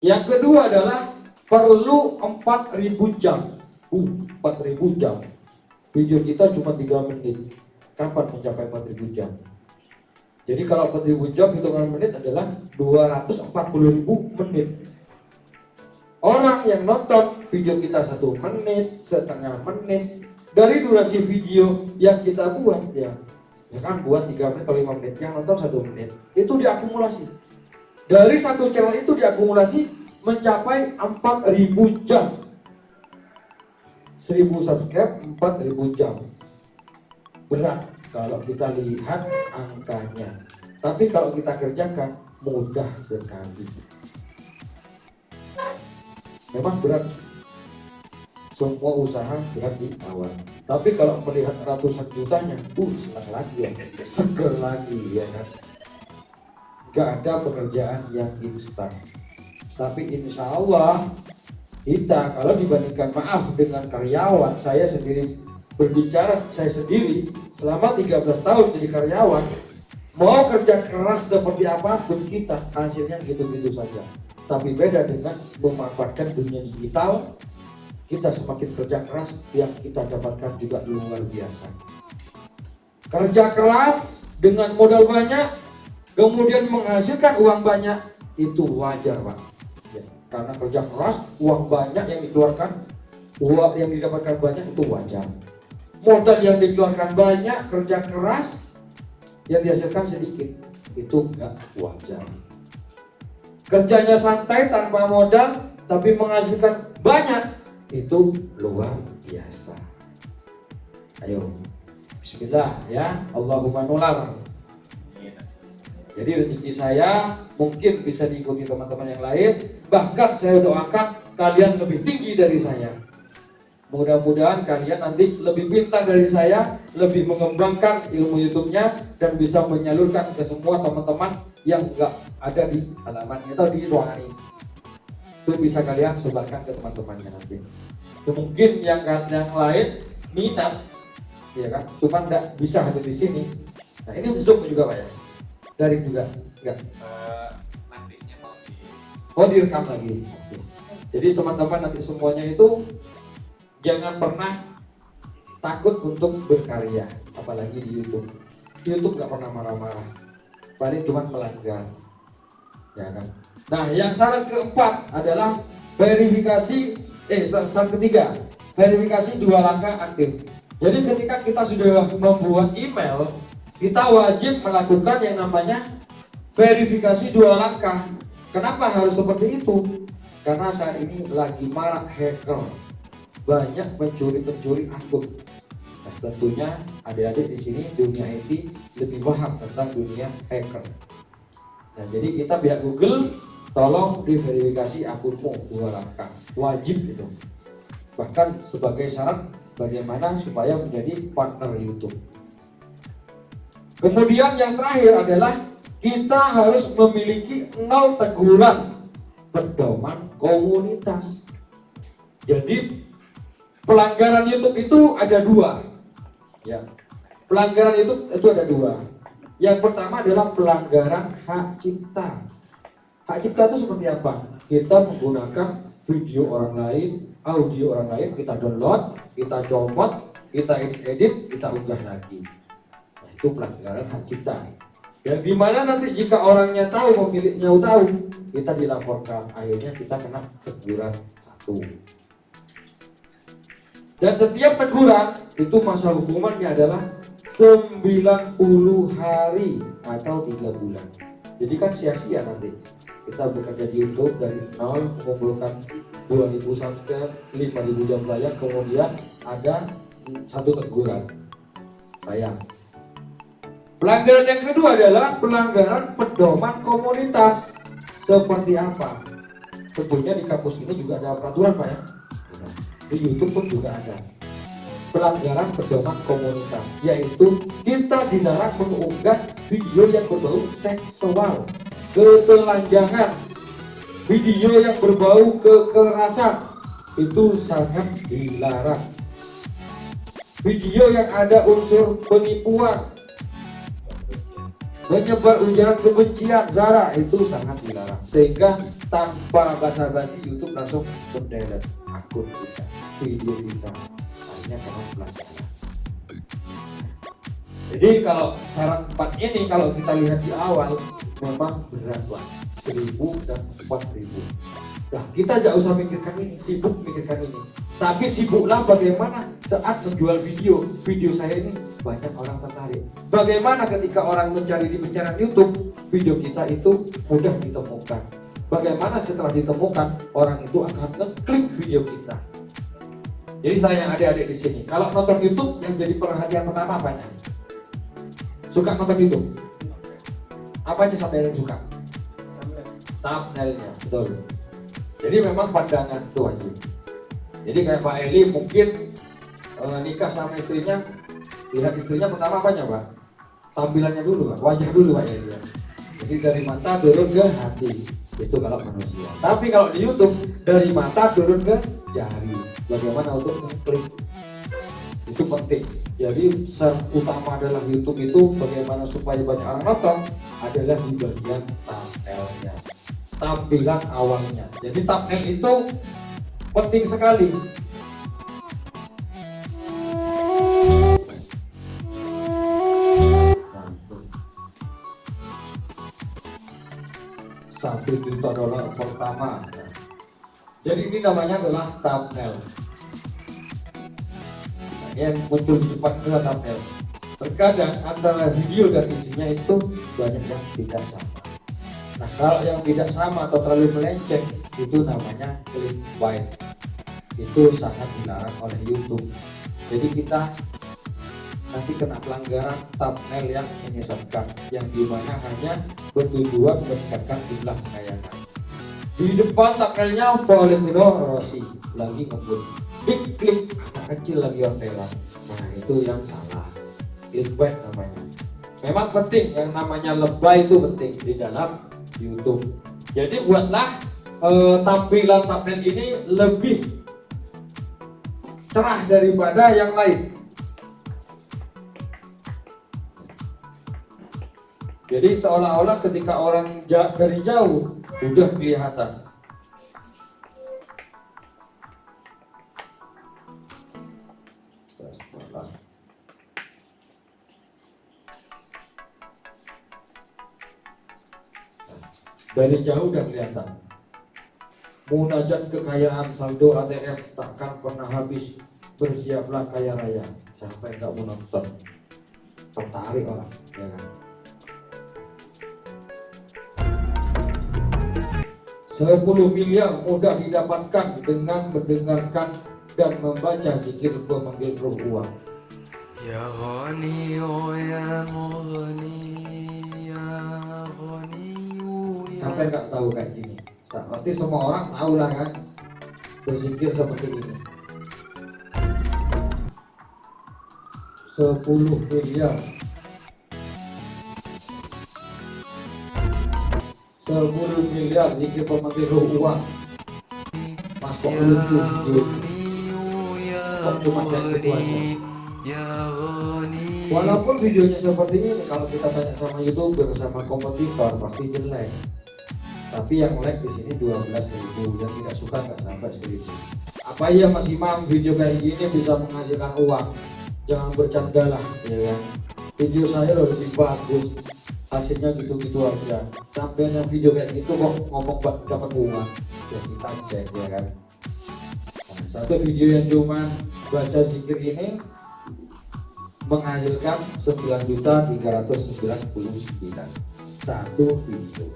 Yang kedua adalah perlu 4.000 jam. 4.000 jam. Video kita cuma 3 menit. Kapan mencapai 4.000 jam? Jadi kalau 4.000 jam hitungan menit adalah 240.000 menit. Orang yang nonton video kita 1 menit, setengah menit, dari durasi video yang kita buat ya kan buat 3 menit atau 5 menit, yang nonton 1 menit, itu diakumulasi. Dari satu channel itu diakumulasi mencapai 4.000 jam. 1.000 subscribe 4.000 jam. Berat kalau kita lihat angkanya. Tapi kalau kita kerjakan mudah sekali. Memang berat. Semua usaha berat di awal. Tapi kalau melihat ratusan jutanya, senang lagi ya, seger lagi ya kan. Gak ada pekerjaan yang instan. Tapi insya Allah kita kalau dibandingkan dengan karyawan, saya sendiri berbicara, saya sendiri selama 13 tahun jadi karyawan, mau kerja keras seperti apapun kita hasilnya gitu-gitu saja. Tapi beda dengan memanfaatkan dunia digital, kita semakin kerja keras yang kita dapatkan juga luar biasa. Kerja keras dengan modal banyak kemudian menghasilkan uang banyak, itu wajar Pak ya, karena kerja keras uang banyak yang dikeluarkan, uang yang didapatkan banyak, itu wajar. Modal yang dikeluarkan banyak, kerja keras yang dihasilkan sedikit, itu enggak wajar. Kerjanya santai tanpa modal tapi menghasilkan banyak, itu luar biasa. Ayo bismillah ya, Allahumma nular. Jadi rezeki saya mungkin bisa diikuti teman-teman yang lain, bahkan saya doakan kalian lebih tinggi dari saya. Mudah-mudahan kalian nanti lebih pintar dari saya, lebih mengembangkan ilmu YouTube-nya dan bisa menyalurkan ke semua teman-teman yang enggak ada di halaman atau di ruangan ini. Itu bisa kalian sebarkan ke teman-temannya nanti. Mungkin yang lain minat, ya kan, cuma enggak bisa hadir di sini. Nah ini Zoom juga Pak ya, daring juga, enggak? Nantinya mau direkam lagi. Oke. Jadi teman-teman nanti semuanya itu jangan pernah takut untuk berkarya, apalagi di YouTube. YouTube nggak pernah marah-marah, paling cuma melanggar, ya kan. Nah, yang syarat keempat adalah syarat ketiga, verifikasi 2 langkah aktif. Jadi ketika kita sudah membuat email, kita wajib melakukan yang namanya verifikasi 2 langkah. Kenapa harus seperti itu? Karena saat ini lagi marak hacker, banyak pencuri akun. Nah, tentunya adik-adik di sini dunia IT lebih paham tentang dunia hacker. Nah, jadi kita pihak Google tolong diverifikasi akunmu 2 langkah, wajib itu. Bahkan sebagai syarat bagaimana supaya menjadi partner YouTube. Kemudian yang terakhir adalah kita harus memiliki 0 teguran pedoman komunitas. Jadi pelanggaran YouTube itu ada 2 ya. Pelanggaran YouTube itu ada 2. Yang pertama adalah pelanggaran hak cipta. Hak cipta itu seperti apa? Kita menggunakan video orang lain, audio orang lain, kita download, kita comot, kita edit, kita unggah lagi. Nah, itu pelanggaran hak cipta. Yang dimana nanti jika orangnya tahu, pemiliknya tahu, kita dilaporkan, akhirnya kita kena teguran 1. Dan setiap teguran itu masa hukumannya adalah 90 hari atau 3 bulan. Jadi kan sia-sia nanti kita bekerja di YouTube dari 0 mengumpulkan 2.000 subscribe, 5.000 jam tayang, kemudian ada 1 teguran. Sayang. Pelanggaran yang kedua adalah pelanggaran pedoman komunitas. Seperti apa? Tentunya di kampus ini juga ada peraturan Pak ya. Di YouTube pun juga ada pelanggaran pedoman komunitas, yaitu kita dilarang mengunggah video yang berbau seksual, ketelanjangan, video yang berbau kekerasan, itu sangat dilarang. Video yang ada unsur penipuan, menyebar ujaran kebencian, sara, itu sangat dilarang. Sehingga tanpa basa-basi YouTube langsung mendelete akun kita, video kita, hanya karena pelanggaran. Jadi kalau syarat 4 ini kalau kita lihat di awal memang berat banget, 1000 dan 4000. Nah kita tidak usah mikirkan ini, sibuk mikirkan ini. Tapi sibuklah bagaimana saat menjual video saya ini banyak orang tertarik. Bagaimana ketika orang mencari di pencarian YouTube, video kita itu mudah ditemukan. Bagaimana setelah ditemukan orang itu akan ngeklik video kita. Jadi saya adik-adik di sini, kalau nonton YouTube yang jadi perhatian pertama apanya? Suka nonton YouTube? Apanya sampai yang suka? Thumbnailnya, betul. Jadi memang pandangan itu wajib. Jadi kayak Pak Eli mungkin nikah sama istrinya, lihat istrinya pertama apanya Pak? Tampilannya dulu Pak, wajah dulu Pak Eli. Jadi dari mata turun ke hati, itu kalau manusia. Tapi kalau di YouTube dari mata turun ke jari. Bagaimana untuk mengklik? Itu penting. Jadi utama adalah YouTube itu bagaimana supaya banyak orang nonton adalah di bagian thumbnailnya, tampilan awalnya. Jadi thumbnail itu penting sekali. $1 juta pertama. Jadi ini namanya adalah thumbnail. Yang muncul di depan adalah thumbnail. Terkadang antara video dan isinya itu banyak yang tidak sama. Nah kalau yang tidak sama atau terlalu melenceng itu namanya clickbait. Itu sangat dilarang oleh YouTube. Jadi kita nanti kena pelanggaran thumbnail yang menyesatkan, yang dimana hanya bertujuan meningkatkan jumlah penayangan. Di depan thumbnailnya Valentino Rossi lagi ngebut, klik anak kecil lagi orderan. Nah itu yang salah, clickbait namanya. Memang penting, yang namanya lebay itu penting di dalam YouTube. Jadi buatlah tampilan thumbnail ini lebih cerah daripada yang lain. Jadi seolah-olah ketika orang dari jauh udah kelihatan. Dari jauh udah kelihatan. Munajat kekayaan saldo ATM takkan pernah habis. Bersiaplah kaya raya. Siapa yang nggak mau nonton? Tertarik orang, ya kan? 10 miliar mudah didapatkan dengan mendengarkan dan membaca zikir pemanggil roh uang. Ya Ghani, oh ya Mughni, ya Ghani, ya. Sampai nggak tahu kayak gini? Nah, pasti semua orang tahu lah kan, berzikir seperti ini. 10 miliar 10 miliar zikir pemanggil roh uang. Mas kok lucu gitu. Kok cuma kayak gitu aja. Walaupun videonya seperti ini, kalau kita tanya sama YouTuber, sama kompetitor pasti jelek. Tapi yang like di sini 12.000, yang tidak suka nggak sampai 1.000. Apa iya Mas Imam video kayak gini bisa menghasilkan uang? Jangan bercanda lah, ya kan? Video saya lebih bagus, hasilnya gitu-gitu aja. Sampai yang video kayak gitu kok ngomong dapat uang, ya kita cek, ya kan? Nah, satu video yang cuma baca zikir ini menghasilkan 9.399 satu video.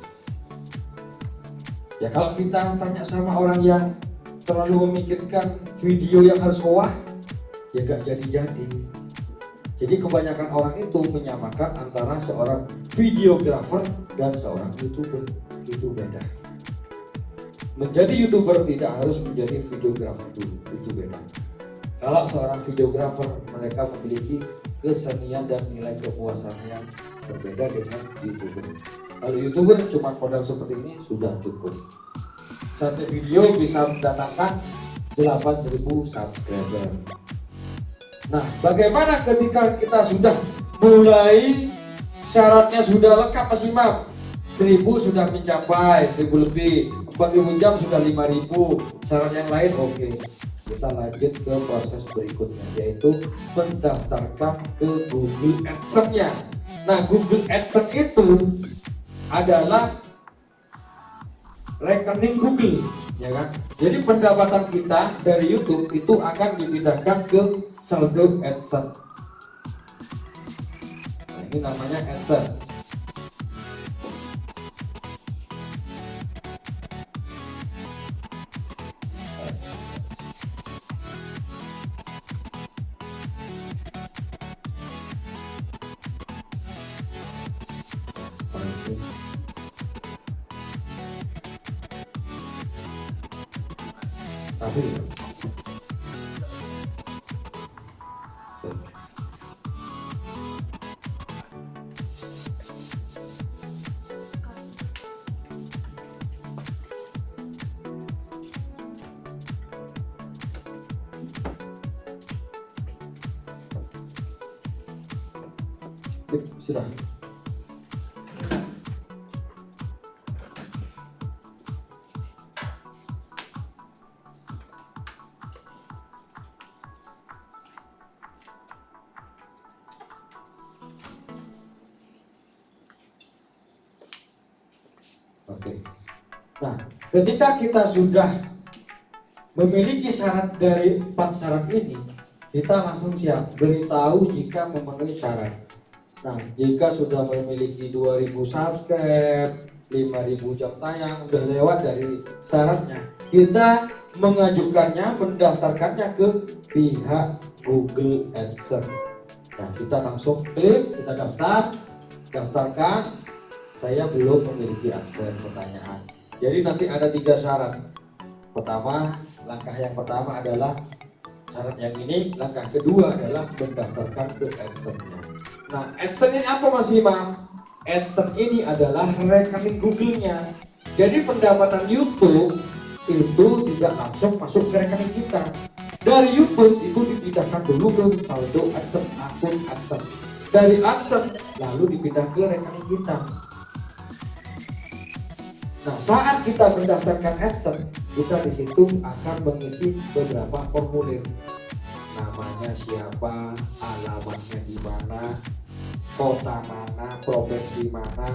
Ya kalau kita tanya sama orang yang terlalu memikirkan video yang harus wah, ya gak jadi-jadi. Jadi kebanyakan orang itu menyamakan antara seorang videographer dan seorang YouTuber. Itu beda. Menjadi YouTuber tidak harus menjadi videographer dulu, itu beda. Kalau seorang videographer, mereka memiliki kesenian dan nilai kepuasan yang berbeda dengan YouTuber. Kalau YouTuber cuma modal seperti ini sudah cukup. Satu video bisa mendatangkan 8.000 subscriber. Nah, bagaimana ketika kita sudah mulai syaratnya sudah lengkap Mas Imam? 1000 sudah mencapai 1000 lebih, 4000 jam sudah 5000. Syarat yang lain oke. Kita lanjut ke proses berikutnya, yaitu mendaftarkan ke Google AdSense-nya. Nah, Google AdSense itu adalah rekening Google, ya kan? Jadi pendapatan kita dari YouTube itu akan dipindahkan ke saldo AdSense. Nah, ini namanya AdSense. Tapi sudah. Oke. Nah, ketika kita sudah memiliki syarat dari 4 syarat ini, kita langsung siap beritahu jika memenuhi syarat. Nah, jika sudah memiliki 2000 subscribe, 5000 jam tayang, udah lewat dari syaratnya, kita mengajukannya, mendaftarkannya ke pihak Google AdSense. Nah, kita langsung klik, kita daftarkan. Saya belum memiliki AdSense, pertanyaan. Jadi nanti ada 3 syarat. Pertama, langkah yang pertama adalah syarat yang ini. Langkah kedua adalah mendaftarkan ke AdSense-nya. Nah, AdSense ini apa Mas Imam? AdSense ini adalah rekening Google-nya. Jadi pendapatan YouTube itu tidak langsung masuk ke rekening kita. Dari YouTube itu dipindahkan dulu ke saldo AdSense, akun AdSense. Dari AdSense lalu dipindah ke rekening kita. Nah, saat kita mendaftarkan AdSense, kita di situ akan mengisi beberapa formulir. Namanya siapa, alamatnya di mana, kota mana, provinsi mana,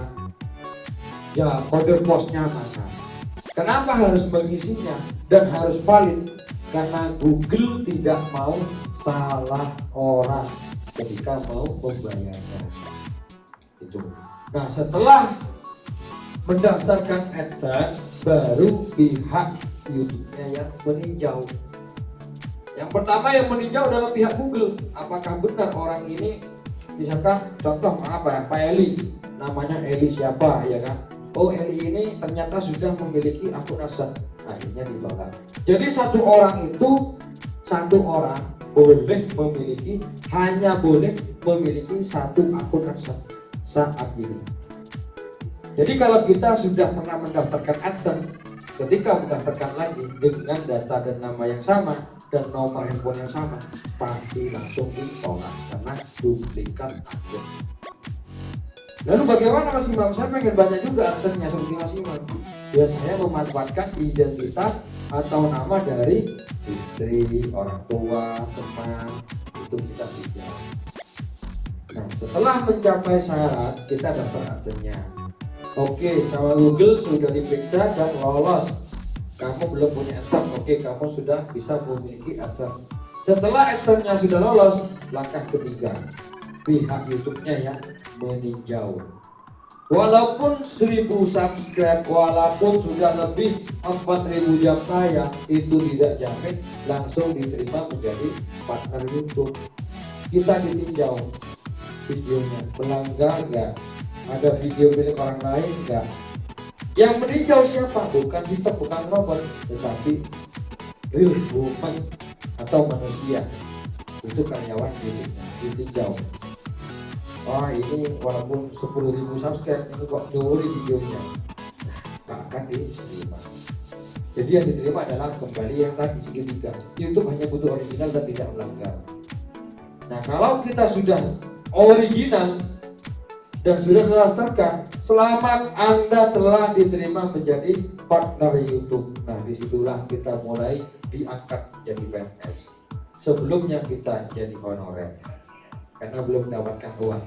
ya kode posnya mana. Kenapa harus mengisinya dan harus valid? Karena Google tidak mau salah orang ketika mau membayarnya. Itu. Nah, setelah mendaftarkan AdSense, baru pihak YouTube-nya yang meninjau. Yang pertama yang meninjau adalah pihak Google. Apakah benar orang ini, misalkan contoh apa ya, Pak Eli, namanya Eli siapa, ya kan? Oh, Eli ini ternyata sudah memiliki akun AdSense, akhirnya ditolak. Jadi satu orang hanya boleh memiliki satu akun AdSense saat ini. Jadi kalau kita sudah pernah mendaftarkan AdSense, ketika mendaftarkan lagi dengan data dan nama yang sama dan nomor handphone yang sama, pasti langsung ditolak karena duplikat akun. Lalu bagaimana Mas Imam? Saya pengen banyak juga AdSense-nya seperti Mas Imam. Ya, saya memanfaatkan identitas atau nama dari istri, orang tua, teman, itu kita pilih. Nah, setelah mencapai syarat, kita daftar AdSense-nya. Oke, sama Google sudah diperiksa dan lolos. Kamu belum punya AdSense. Oke, kamu sudah bisa memiliki AdSense. Setelah AdSense-nya sudah lolos, langkah ketiga, pihak YouTube-nya yang meninjau. Walaupun 1000 subscribe, walaupun sudah lebih 4000 jam tayang, itu tidak jamin langsung diterima menjadi partner YouTube. Kita ditinjau videonya, melanggar nggak? Ada video milik orang lain enggak? Yang meninjau siapa? Bukan sistem, bukan robot, tetapi real human atau manusia. Itu karyawan ditinjau. Wah, ini walaupun 10.000 subscribe ini kok nyuri videonya, nggak akan diterima. Jadi yang diterima adalah kembali yang tadi segitiga. YouTube hanya butuh original dan tidak melanggar. Nah, kalau kita sudah original dan sudah mendaftarkan, selamat Anda telah diterima menjadi partner YouTube. Nah, disitulah kita mulai diangkat jadi PNS. Sebelumnya kita jadi honorer karena belum mendapatkan uang.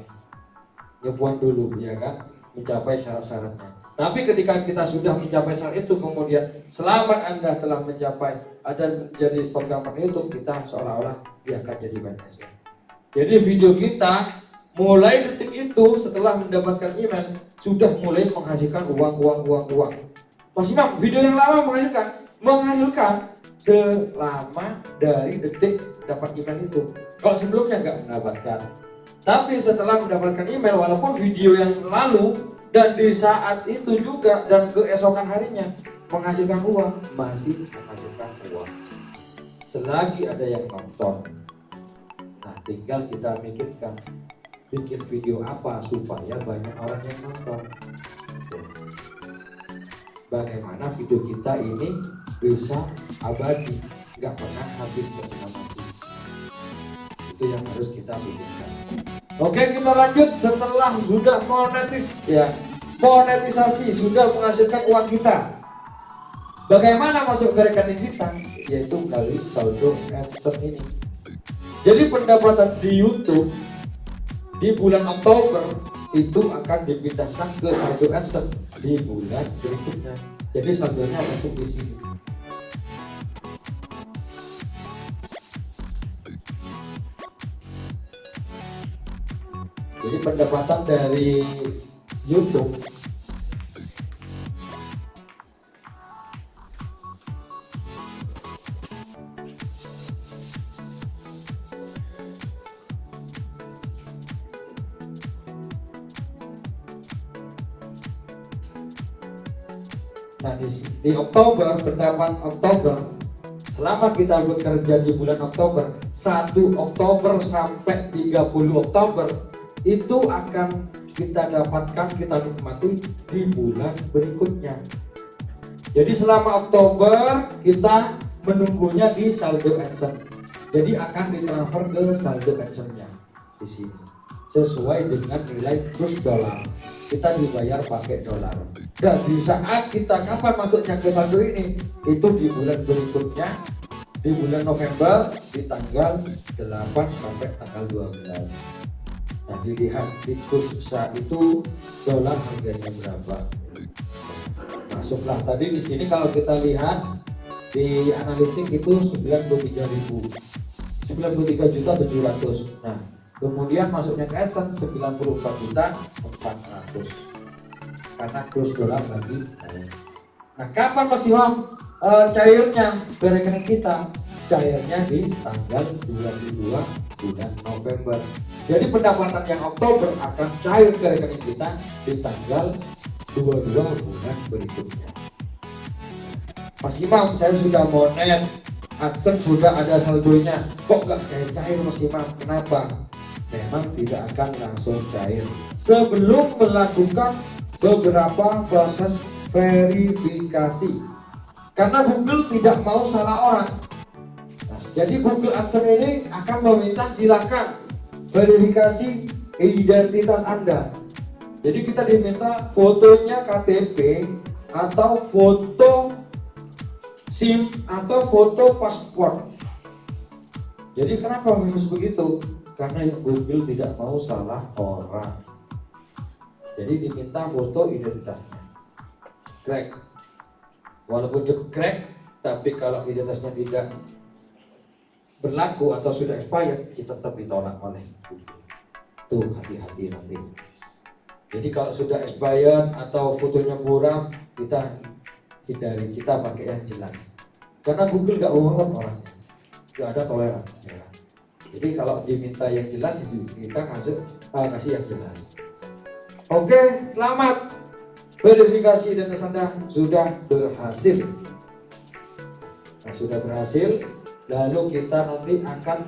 Nyepuan dulu, ya kan, mencapai syarat-syaratnya. Tapi ketika kita sudah mencapai syarat itu, kemudian selamat Anda telah mencapai dan menjadi penggemar YouTube, kita seolah-olah dia akan jadi PNS. Jadi video kita mulai detik itu setelah mendapatkan email sudah mulai menghasilkan uang. Mas Imam, video yang lama menghasilkan selama dari detik dapat email itu. Kalau sebelumnya nggak mendapatkan, tapi setelah mendapatkan email, walaupun video yang lalu dan di saat itu juga dan keesokan harinya menghasilkan uang, masih menghasilkan uang selagi ada yang nonton. Nah, tinggal kita mikirkan bikin video apa supaya banyak orang yang nonton. Bagaimana video kita ini bisa abadi, nggak pernah habis, nggak pernah mati. Itu yang harus kita pikirkan. Oke, kita lanjut. Setelah sudah monetisasi, sudah menghasilkan uang kita, bagaimana masuk ke rekening kita? Yaitu melalui saldo AdSense ini. Jadi pendapatan di YouTube di bulan Oktober itu akan dipindahkan ke saldo AdSense di bulan berikutnya. Jadi saldonya masuk di sini. Jadi pendapatan dari YouTube di Oktober, pendapatan Oktober, selama kita bekerja di bulan Oktober, 1 Oktober sampai 30 Oktober itu akan kita dapatkan, kita nikmati di bulan berikutnya. Jadi selama Oktober kita menunggunya di saldo AdSense. Jadi akan ditransfer ke saldo AdSense-nya di sini sesuai dengan nilai kurs dolar. Kita dibayar pakai dolar. Dan di saat kita kapan masuknya ke saldo ini, itu di bulan berikutnya, di bulan November, di tanggal 8 sampai tanggal 12. Nah, dilihat di kurs saat itu dolar harganya berapa. Masuklah tadi di sini kalau kita lihat di analitik itu 93.700. Nah, kemudian masuknya ke AdSense 94.400 karena kurs dolar lagi naik. Nah, kapan Mas Imam cairnya ke rekening kita? Cairnya di tanggal 22 bulan November. Jadi pendapatan yang Oktober akan cair ke rekening kita di tanggal 22 bulan berikutnya. Mas Imam, saya sudah monet, AdSense sudah ada saldonya, kok nggak cair Mas Imam? Kenapa? Memang tidak akan langsung cair sebelum melakukan beberapa proses verifikasi, karena Google tidak mau salah orang. Nah, jadi Google AdSense ini akan meminta silakan verifikasi identitas Anda. Jadi kita diminta fotonya KTP atau foto SIM atau foto paspor. Jadi kenapa harus begitu? Karena Google tidak mau salah orang. Jadi diminta foto identitasnya. Crack. Walaupun crack, tapi kalau identitasnya tidak berlaku atau sudah expired, kita tetap ditolak oleh Google. Tuh, hati-hati nanti. Jadi kalau sudah expired atau fotonya buram, kita hindari, kita pakai yang jelas. Karena Google nggak bohong orangnya, nggak ada toleransi. Jadi kalau diminta yang jelas, kita kasih yang jelas. Oke, selamat. Verifikasi identitas Anda sudah berhasil. Nah, sudah berhasil. Lalu kita nanti akan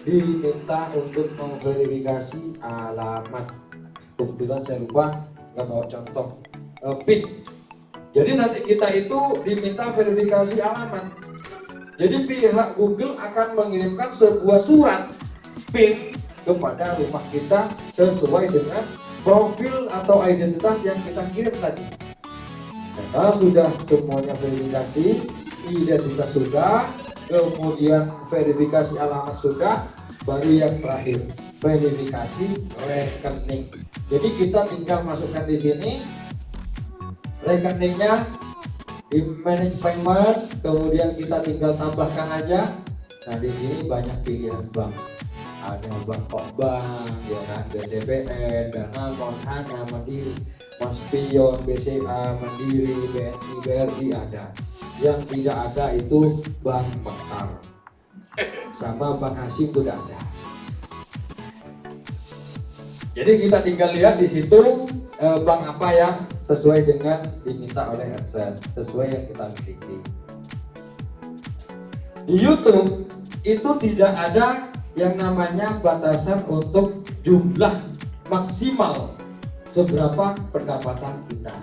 diminta untuk memverifikasi alamat. Kebetulan saya lupa nggak bawa contoh PIN. Jadi nanti kita itu diminta verifikasi alamat. Jadi pihak Google akan mengirimkan sebuah surat PIN kepada rumah kita sesuai dengan profil atau identitas yang kita kirim tadi. Nah, kalau sudah semuanya verifikasi, identitas sudah, kemudian verifikasi alamat sudah, baru yang terakhir verifikasi rekening. Jadi kita tinggal masukkan di sini rekeningnya di manage payment, kemudian kita tinggal tambahkan aja. Nah di sini banyak pilihan bank, ada bank Bank, ya kan, BTPN, Danamon, Hana, Mandiri, Maspion, BCA, Mandiri, BNI, BRI ada. Yang tidak ada itu bank Mekar, sama bank asing itu tidak ada. Jadi kita tinggal lihat di situ bank apa yang sesuai dengan diminta oleh AdSense, sesuai yang kita miliki. Di YouTube itu tidak ada yang namanya batasan untuk jumlah maksimal seberapa pendapatan kita.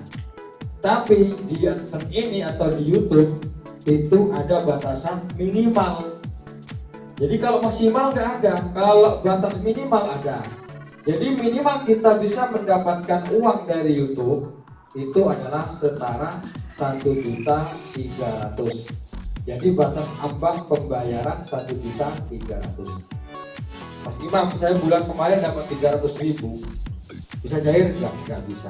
Tapi di AdSense ini atau di YouTube itu ada batasan minimal. Jadi kalau maksimal nggak ada, kalau batas minimal ada. Jadi minimal kita bisa mendapatkan uang dari YouTube itu adalah setara 1.300.000. Jadi batas ambang pembayaran 1.300.000. Mas Imam, saya bulan kemarin dapat 300.000, bisa cair nggak bisa.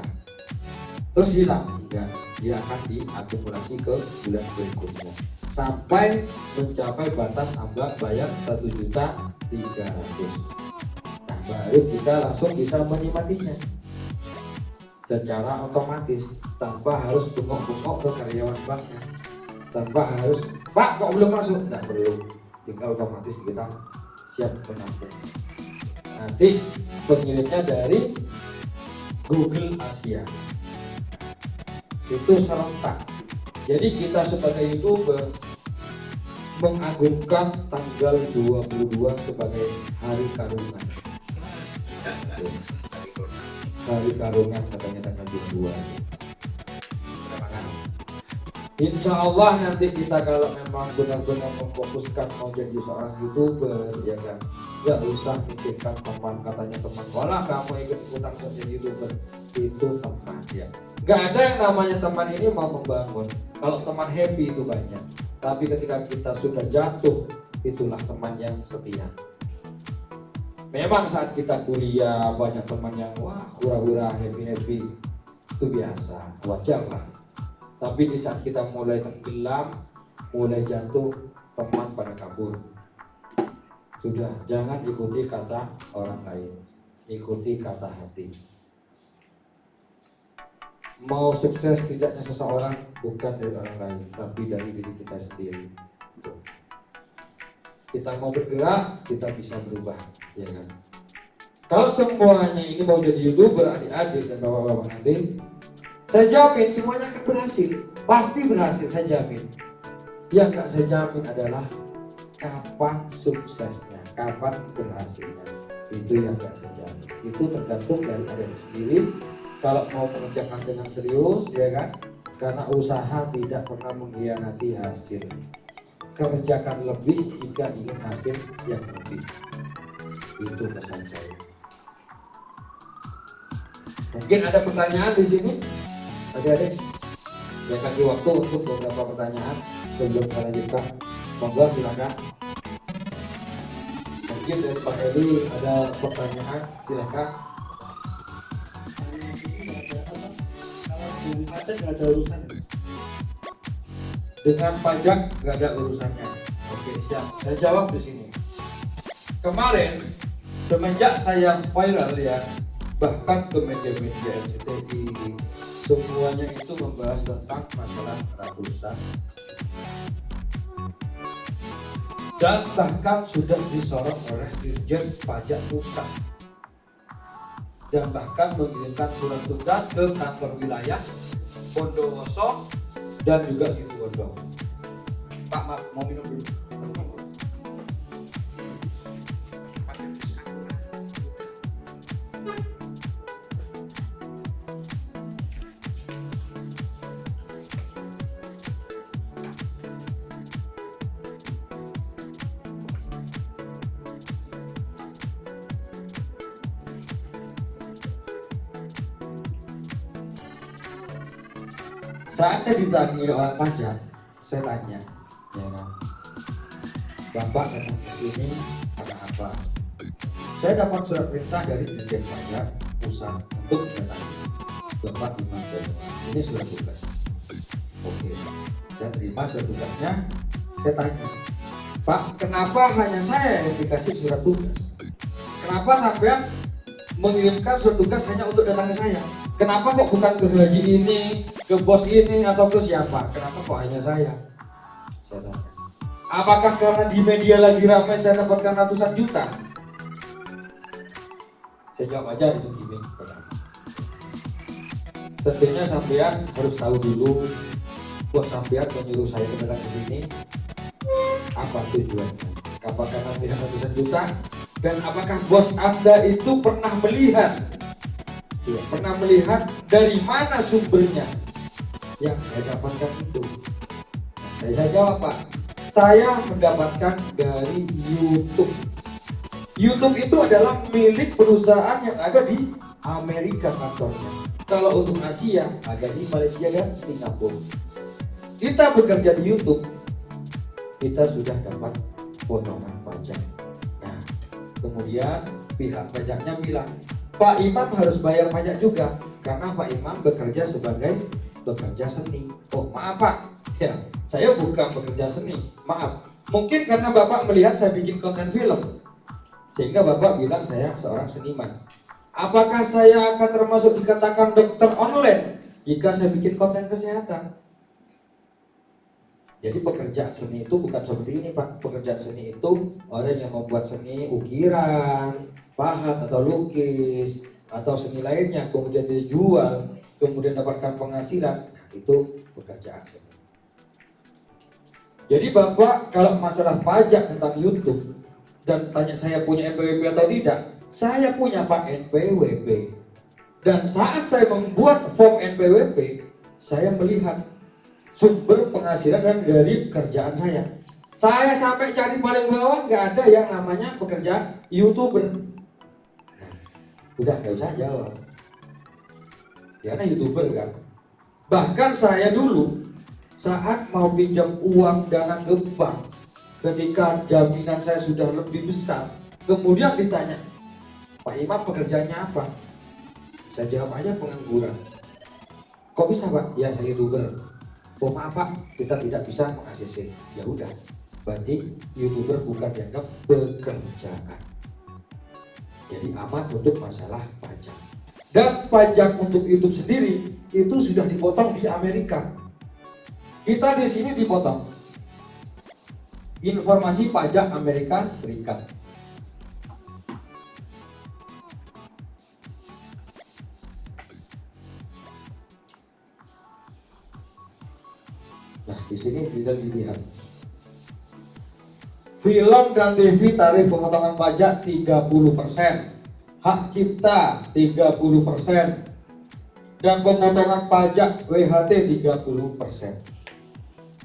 Terus hilang, ya, dia akan diakumulasi ke bulan berikutnya sampai mencapai batas ambang bayar 1.300.000. Baru kita langsung bisa menikmatinya secara otomatis tanpa harus bengok-bengok ke karyawan banknya, tanpa harus Pak kok belum masuk, tidak perlu, tinggal otomatis kita siap menampung. Nanti pengirimnya dari Google Asia itu serentak. Jadi kita sebagai YouTuber mengagungkan tanggal 22 sebagai hari karungan. Hari karungan katanya tanggal 22. Insya Allah nanti kita kalau memang benar-benar memfokuskan mau jadi seorang YouTuber, ya kan, nggak usah mikirkan teman, katanya teman, walah kamu ikut ikutan jadi YouTuber, itu teman ya. Nggak ada yang namanya teman ini mau membangun. Kalau teman happy itu banyak, tapi ketika kita sudah jatuh, itulah teman yang setia. Memang saat kita kuliah banyak teman yang wah hura-hura happy-happy, itu biasa, wajar lah. Tapi di saat kita mulai tenggelam, mulai jatuh, teman pada kabur. Sudah, jangan ikuti kata orang lain, ikuti kata hati. Mau sukses tidaknya seseorang bukan dari orang lain, tapi dari diri kita sendiri. Kita mau bergerak, kita bisa berubah, ya kan? Kalau semuanya ini mau jadi YouTuber, adik-adik dan bapak-bapak nanti, saya jamin semuanya akan berhasil, pasti berhasil, saya jamin. Yang nggak saya jamin adalah kapan suksesnya, kapan berhasilnya, itu yang nggak saya jamin. Itu tergantung dari adik sendiri. Kalau mau mengerjakan dengan serius, ya kan? Karena usaha tidak pernah mengkhianati hasil. Kerjakan lebih jika ingin hasil yang lebih. Itu pesan saya. Mungkin ada pertanyaan di sini, adik-adik. Saya kasih waktu untuk beberapa pertanyaan sebelum kita lanjutkan. Monggo silakan. Mungkin dari Pak Eli ada pertanyaan, silakan. Kalau pajak nggak ada urusan. Dengan pajak nggak ada urusannya. Oke, siap. Saya jawab di sini. Kemarin semenjak saya viral ya, bahkan ke media-media RCTI, semuanya itu membahas tentang masalah ratusan. Dan bahkan sudah disorot oleh Dirjen Pajak Pusat. Dan bahkan mengirimkan surat tugas ke kantor wilayah Bondowoso dan juga Situbondo. Pak, maaf, mau minum dulu. Saat saya ditagih oleh pajak, saya tanya, ya kan, Bapak datang ke sini ada apa? Saya dapat surat perintah dari Dirjen Pajak Pusat untuk mendatangi Bapak Imam Januar. Ini surat tugas. Oke, saya terima surat tugasnya. Saya tanya, Pak, kenapa hanya saya yang dikasih surat tugas? Kenapa sampean mengirimkan surat tugas hanya untuk datang ke saya? Kenapa kok bukan ke haji ini, ke bos ini, atau ke siapa? Kenapa kok hanya saya? Saya tanya. Apakah karena di media lagi ramai saya dapatkan ratusan juta? Saya jawab aja itu gimmick. Tentunya sampean harus tahu dulu bos sampean menyuruh saya datang ke sini apa tujuannya? Apakah nanti ratusan juta? Dan apakah bos Anda itu pernah melihat? Ya, pernah melihat dari mana sumbernya yang saya dapatkan itu? Nah, saya jawab, Pak, saya mendapatkan dari YouTube. YouTube itu adalah milik perusahaan yang ada di Amerika kantornya. Kalau untuk Asia ada di Malaysia dan Singapura. Kita bekerja di YouTube, kita sudah dapat potongan pajak. Nah, kemudian pihak pajaknya bilang, Pak Imam harus bayar pajak juga karena Pak Imam bekerja sebagai pekerja seni. Oh maaf Pak, ya saya bukan pekerja seni, maaf. Mungkin karena Bapak melihat saya bikin konten film, sehingga Bapak bilang saya seorang seniman. Apakah saya akan termasuk dikatakan dokter online jika saya bikin konten kesehatan? Jadi pekerjaan seni itu bukan seperti ini Pak. Pekerjaan seni itu orang yang membuat seni ukiran, pahat atau lukis atau seni lainnya, kemudian dijual, kemudian dapatkan penghasilan. Nah, itu pekerjaan seni. Jadi Bapak kalau masalah pajak tentang YouTube dan tanya saya punya NPWP atau tidak, saya punya Pak NPWP. Dan saat saya membuat form NPWP, saya melihat sumber penghasilan dan dari pekerjaan saya. Saya sampai cari paling bawah nggak ada yang namanya pekerjaan YouTuber. Nah, udah nggak usah jawab. Karena YouTuber kan. Bahkan saya dulu saat mau pinjam uang dana ke bank, ketika jaminan saya sudah lebih besar, kemudian ditanya, Pak Imam pekerjaannya apa? Saya jawab aja pengangguran. Kok bisa Pak? Ya saya YouTuber. Oh maaf Pak, kita tidak bisa mengakses. Ya udah, berarti YouTuber bukan dianggap pekerjaan. Jadi aman untuk masalah pajak. Dan pajak untuk YouTube sendiri itu sudah dipotong di Amerika. Kita di sini dipotong. Informasi pajak Amerika Serikat. Nah, di sini bisa dilihat. Film dan TV tarif pemotongan pajak 30%, hak cipta 30%, dan pemotongan pajak WHT 30%.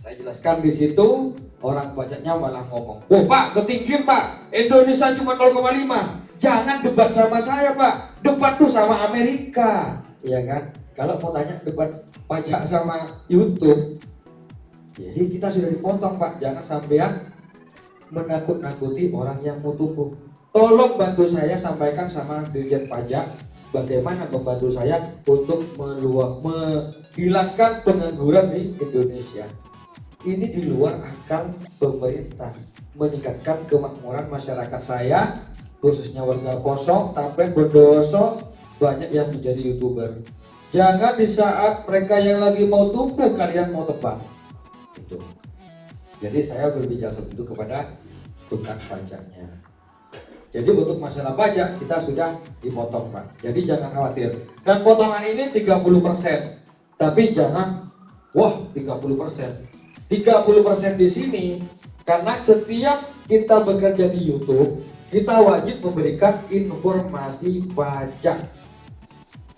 Saya jelaskan di situ, orang pajaknya malah ngomong, "Oh Pak, ketinggian Pak, Indonesia cuma 0,5. Jangan debat sama saya Pak, debat tuh sama Amerika." Ya kan? Kalau mau tanya debat pajak sama YouTube, jadi kita sudah dipotong Pak, jangan sampean menakut-nakuti orang yang mau tumbuh. Tolong bantu saya sampaikan sama Dirjen Pajak bagaimana membantu saya untuk menghilangkan pengangguran di Indonesia. Ini di luar akal pemerintah, meningkatkan kemakmuran masyarakat saya, khususnya warga Poso, Tapek, Bondowoso, banyak yang menjadi YouTuber. Jangan di saat mereka yang lagi mau tumbuh kalian mau tebak. Itu. Jadi saya berbicara seperti itu kepada tukang pajaknya. Jadi untuk masalah pajak kita sudah dipotong Pak. Jadi jangan khawatir. Dan potongan ini 30%. Tapi jangan wah 30%. 30% di sini karena setiap kita bekerja di YouTube, kita wajib memberikan informasi pajak.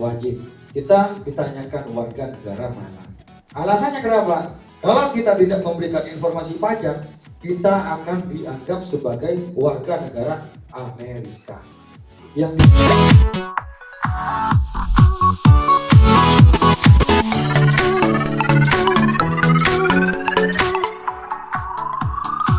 Wajib. Kita ditanyakan warga negara mana. Alasannya kenapa? Kalau kita tidak memberikan informasi pajak, kita akan dianggap sebagai warga negara Amerika. Yang